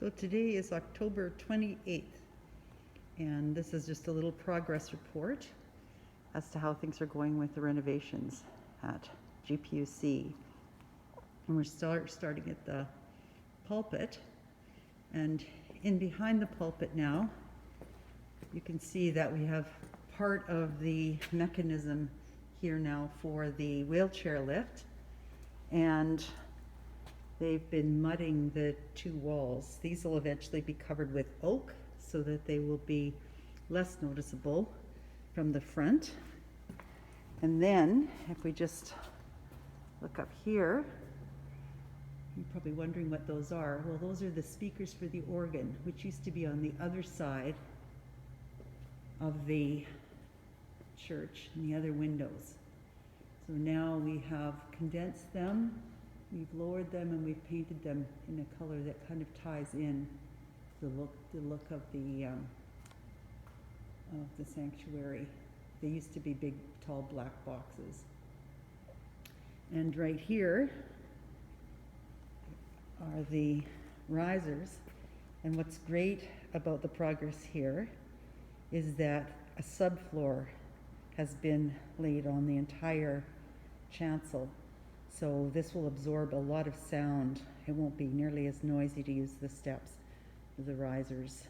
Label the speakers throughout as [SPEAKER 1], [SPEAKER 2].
[SPEAKER 1] So today is October 28th, and this is just a little progress report as to how things are going with the renovations at GPUC. And we're starting at the pulpit, and in behind the pulpit now, you can see that we have part of the mechanism here now for the wheelchair lift, and they've been mudding the two walls. These will eventually be covered with oak so that they will be less noticeable from the front. And then if we just look up here, you're probably wondering what those are. Well, those are the speakers for the organ, which used to be on the other side of the church and the other windows. So now we have condensed them, we've lowered them, and we've painted them in a color that kind of ties in the look of the sanctuary. They used to be big, tall black boxes. And right here are the risers. And what's great about the progress here is that a subfloor has been laid on the entire chancel. So this will absorb a lot of sound. It won't be nearly as noisy to use the steps as the risers.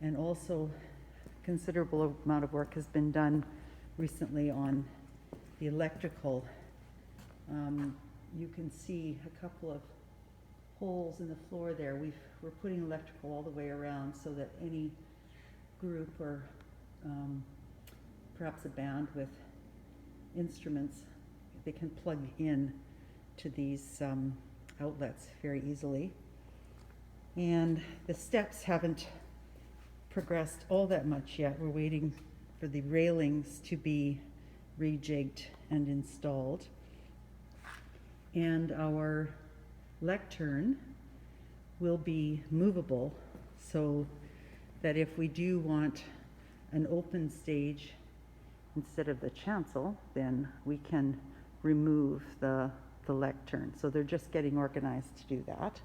[SPEAKER 1] And also, considerable amount of work has been done recently on the electrical. You can see a couple of holes in the floor there. We're putting electrical all the way around so that any group or perhaps a band with instruments, they can plug in to these outlets very easily. And the steps haven't progressed all that much yet. We're waiting for the railings to be rejigged and installed. And our lectern will be movable so that if we do want an open stage instead of the chancel, then we can remove the lectern. So they're just getting organized to do that.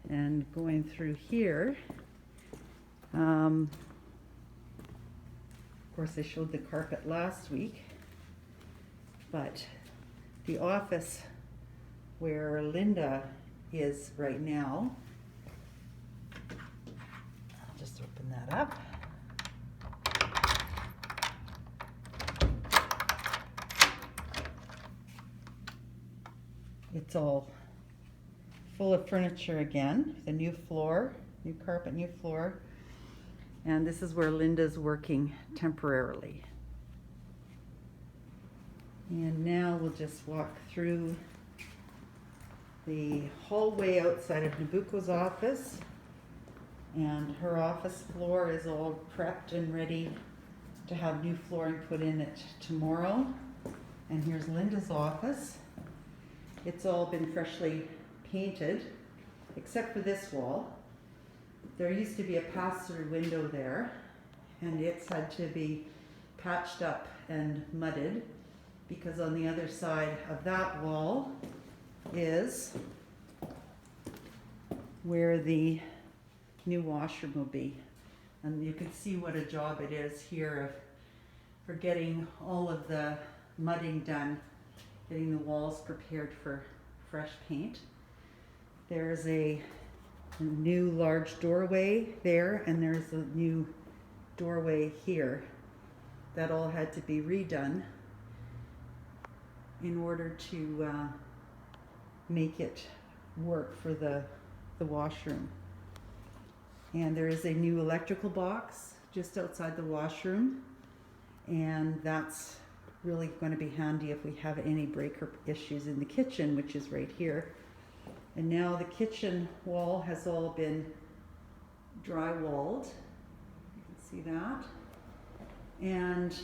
[SPEAKER 1] And going through here, of course I showed the carpet last week, but the office where Linda is right now, I'll just open that up. It's all full of furniture again, the new floor, new carpet, new floor. And this is where Linda's working temporarily. And now we'll just walk through the hallway outside of Nabuco's office. And her office floor is all prepped and ready to have new flooring put in it tomorrow. And here's Linda's office. It's all been freshly painted, except for this wall. There used to be a pass-through window there, and it's had to be patched up and mudded, because on the other side of that wall is where the new washroom will be. And you can see what a job it is here for getting all of the mudding done, getting the walls prepared for fresh paint. There's a new large doorway there, and there's a new doorway here. That all had to be redone in order to make it work for the washroom. And there is a new electrical box just outside the washroom, and that's really going to be handy if we have any breaker issues in the kitchen, which is right here. And now the kitchen wall has all been drywalled. You can see that. And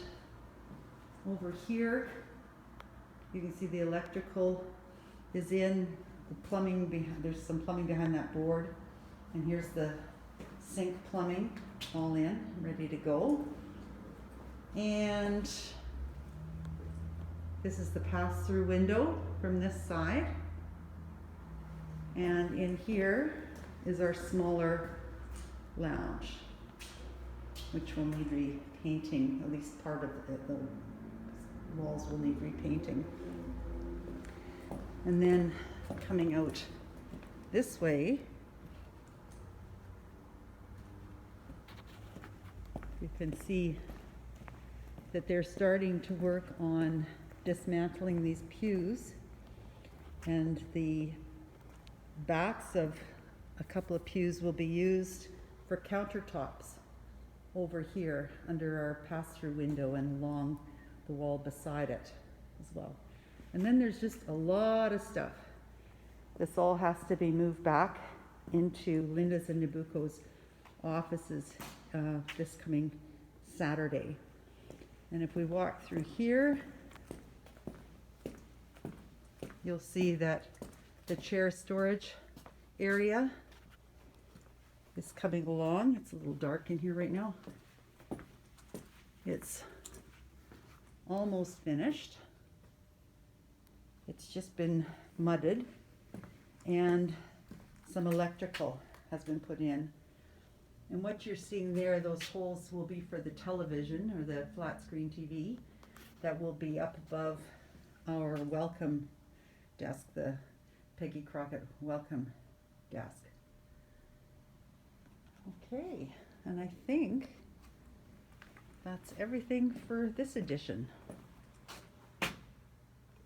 [SPEAKER 1] over here, you can see the electrical is in, the plumbing, there's some plumbing behind that board. And here's the sink plumbing all in, ready to go. And this is the pass-through window from this side. And in here is our smaller lounge, which will need repainting. At least part of it, the walls will need repainting. And then coming out this way, you can see that they're starting to work on dismantling these pews, and the backs of a couple of pews will be used for countertops over here under our pass-through window and along the wall beside it as well. And then there's just a lot of stuff. This all has to be moved back into Linda's and Nabuco's offices this coming Saturday. And if we walk through here, you'll see that the chair storage area is coming along. It's a little dark in here right now. It's almost finished. It's just been mudded, and some electrical has been put in. And what you're seeing there, those holes will be for the television or the flat screen TV that will be up above our welcome desk, the Peggy Crockett welcome desk. Okay, and I think that's everything for this edition.